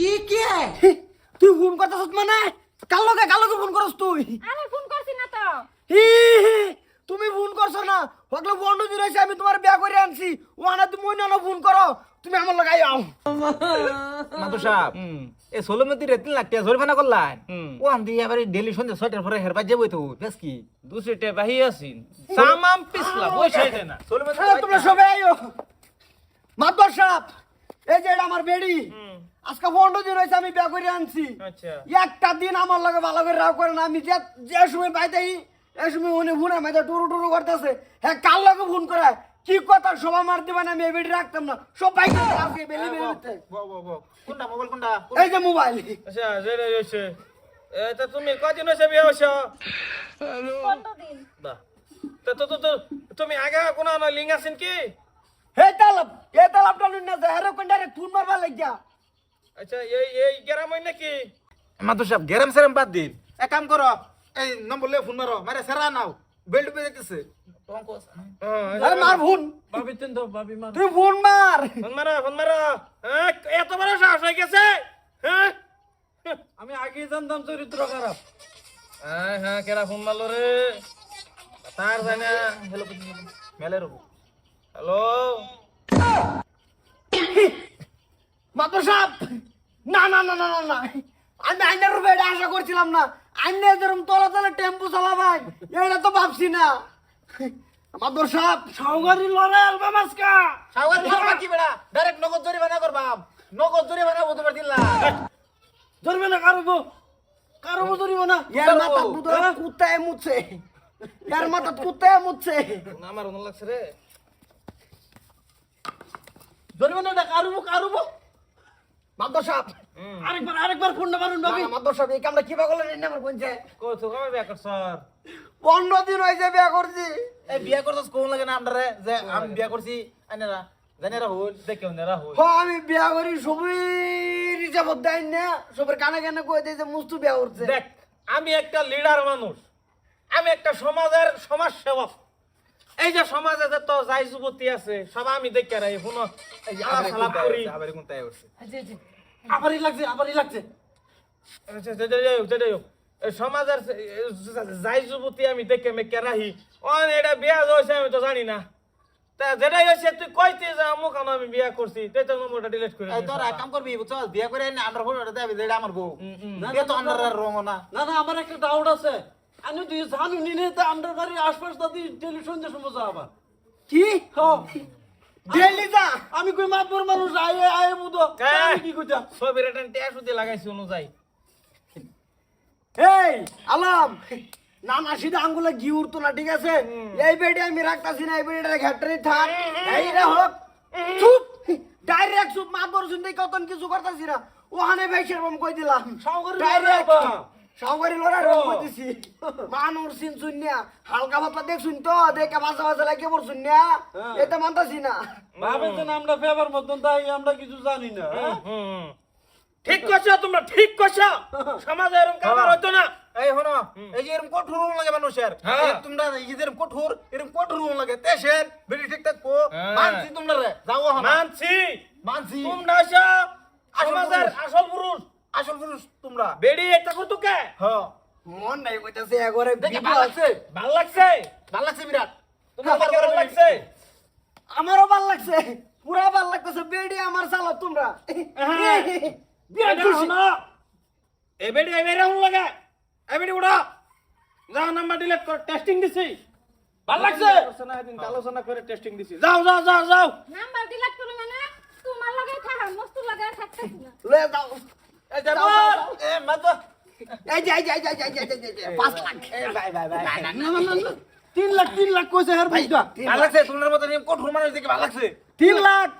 ই কে তুই ফোন করতেছ মানে কালোকে ফোন করছ তুই আমি ফোন করছি না তো। হি হি, তুমি ফোন করছো না হকলে বন্ধু দিন হইছে আমি তোমার বিয়া করে আনছি ওখানে তুমি অন্য ফোন করো তুমি আমার লাগাই আও মাদু সাহেব এ সোলমতি রে 3 লাখ টাকা জরিমানা করলাই ও আন দিয়ে এবারে ডেলি সন্ধ্যা 6টার পরে হেরবা যাবই তো বেশ কি দুসরিটা বাহি আছিন সামাম পিছলা বসে যায় না সোলমতি তোমরা সবাই আইও মাদর সাহেব এই যে এটা আমার বেড়ি আজকে বন্ধু দিন হইছে আমি বিয়া করে আনছি আচ্ছা একটা দিন আমার লগে ভালো করে রাগ করে না আমি যে যে সময় পাইতেই এই সময় উনি ফোনের মধ্যে টুরু টুরু করতেছে হ্যাঁ কাল লগে ফোন করে কি কথা সব আমার দিবেন আমি এই বেড়ি রাখতাম না সব পাইতে আজকে বেলি বেলিতে কোনটা মোবাইল কোনটা এই যে মোবাইল আচ্ছা যেটা হইছে এটা তুমি কদিন হইছে বিয়ে হইছো 15 দিন। বাহ তো তুমি আগে কোন লিঙ্ক আছেন কি হে তালাবটা লুন না হেরো কোন ডাইরেক্ট ফোন মারবা লাগিয়া আচ্ছা এই গ্রাম হই নাকি মাদু সাহেব গেরাম সেরাম বাদ দিন এক কাম করো এই নম্বর লে ফোন মারো মারে সেরা নাও বেল্ট পে যেতেছে আরে মার ফোন ভাবি তিন তো ভাবি মার তুই ফোন মার ফোন মারো হ্যাঁ এত বড় সাহস হয়ে গেছে হ্যাঁ আমি আগেই জানতাম চরিত্র খারাপ হ্যাঁ হ্যাঁ কেরা ফোন মারলো রে তার জানা হ্যালো মেলে রবো হ্যালো মাদর সাহেব না না না না না না আমি আইনের রূপে এটা আশা করছিলাম না আইনে যেরকম তলা তলা টেম্পু চালাবাই এটা তো ভাবছি না মাদর সাহেব সাউগারি লড়াই অ্যালবাম আজকা সাগর করবা কি বেড়া ডাইরেক্ট নগদ জরিমানা করবাম নগদ জরিমানা বলতে পারতিন না ধরবে না কারো ধরবে না ইয়ার মাথা বুদো কুত্তায় মুছে ইয়ার মাথা কুত্তায় মুছে আমার মনে লাগছে রে ধরবে না কারো মাদর সাহেব আরেকবার ফোন না মারুন নবী মাদর সাহেব এই কামটা কিবা করলেন এই নাম্বার কোনছে কই তো কবে বিয়া করছ 15 দিন হইছে বিয়া করছি এই বিয়া করছস কোন লাগে না আমরে যে আমি বিয়া করছি আইনারা জানেরা হল দেখে নেরা হই আমি বিয়া করি সবই হিসাবত দেয় না সবের কানে কানে কই দেয় যে মুস্তু বিয়া করছে দেখ আমি একটা লিডার মানুষ আমি একটা সমাজের সমাজ সেবক এই যে সমাজে যত যাই যুবতী আছে সব আমি দেখে রাই শুনো এই যে আলাপ সালাপ করি আবার কোন তাই হচ্ছে আবারই লাগছে সমাজের যাই যুবতী আমি দেখে মেকে রাহি অন এটা বিয়া হয়েছে আমি তো জানি না তা যেটাই হয়েছে তুই কইতে যে আমুক আমি বিয়া করছি তাই তো নম্বরটা ডিলিট করে এই তোরা কাম করবি বুঝছস বিয়া করে আইনা আমরা ফোনটা দেবি যেটা আমার বউ এ তো আমরা রং না না আমার একটা ডাউট আছে আমি তুই জানু নিনে তো আমরা বাড়ির আশপাশ দাদি টেলিফোন দিয়ে সমস্যা আবার কি দিল্লি যা আমি কই মাতবর মানুষ আয় বুদো আমি কি কইতাম ছবির একটা ট্যাগ দিয়ে লাগাইছি অনুযায়ী এই আলাম না না সিধা আঙ্গুলে ঘি উঠতো না ঠিক আছে এই বেডে আমি রাখতাছি না এই বেডে ঘাটরে থাক এই রে হোক চুপ ডাইরেক্ট চুপ মাতবর শুনতে কতন কিছু করতাছি না ওখানে ভাইসের বম কই দিলাম ডাইরেক্ট সাউগারি লড়ার রং কইতেছি মানুষ সিন শুনিয়া হালকা ভাপা দেখ শুন তো দেখে মাঝে লাগে পড় শুনিয়া এটা মানতাছি না ভাবেন আমরা ফেভার মতন তাই আমরা কিছু জানি না ঠিক কইছো তোমরা ঠিক কইছো সমাজে এরকম কাবার হইতো না এই হনো এই যে এরকম কঠোর রং লাগে মানুষের হ্যাঁ। তোমরা এই যে এরকম কঠোর রং লাগে দেশের বেরি ঠিক থাকবো হ্যাঁ। মানছি তোমরা রে যাও হনো মানছি তোমরা আছো সমাজের আসল পুরুষ তোমরা বেড়ি একটা করতো কে হ্যাঁ মন নাই কইতাছে একবারে দেখে ভালো লাগছে ভাল লাগছে বিরাট তোমার ভালো লাগছে আমারও ভাল লাগছে পুরা ভাল লাগতেছে বেডি আমার চালা তোমরা বিরাট খুশি এ বেড়ি এরকম লাগে এ বেড়ি উড়া যাও নাম্বার ডিলিট কর টেস্টিং দিছি ভাল লাগছে আলোচনা করে টেস্টিং দিছি যাও নাম্বার ডিলিট করো মানে তোমার লাগাই থাকা মস্ত লাগাই থাকতেছ না। লে যাও এই যাবো এ মাতো এই যাই 5 লাখ বাই না 3 লাখ কইছে হার ভাইটা ভালো লাগছে তোমার মত এরকম কঠোর মানুষ দেখে ভালো লাগছে 3 লাখ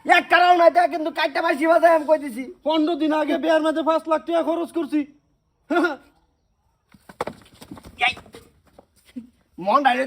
এক কারাও নাই তা কিন্তু কাইটা বাসি বাজায় আমি কইতেছি 15 দিন আগে বিয়ার মধ্যে 5 লাখ টাকা খরচ করছি মন ডাইরেক্ট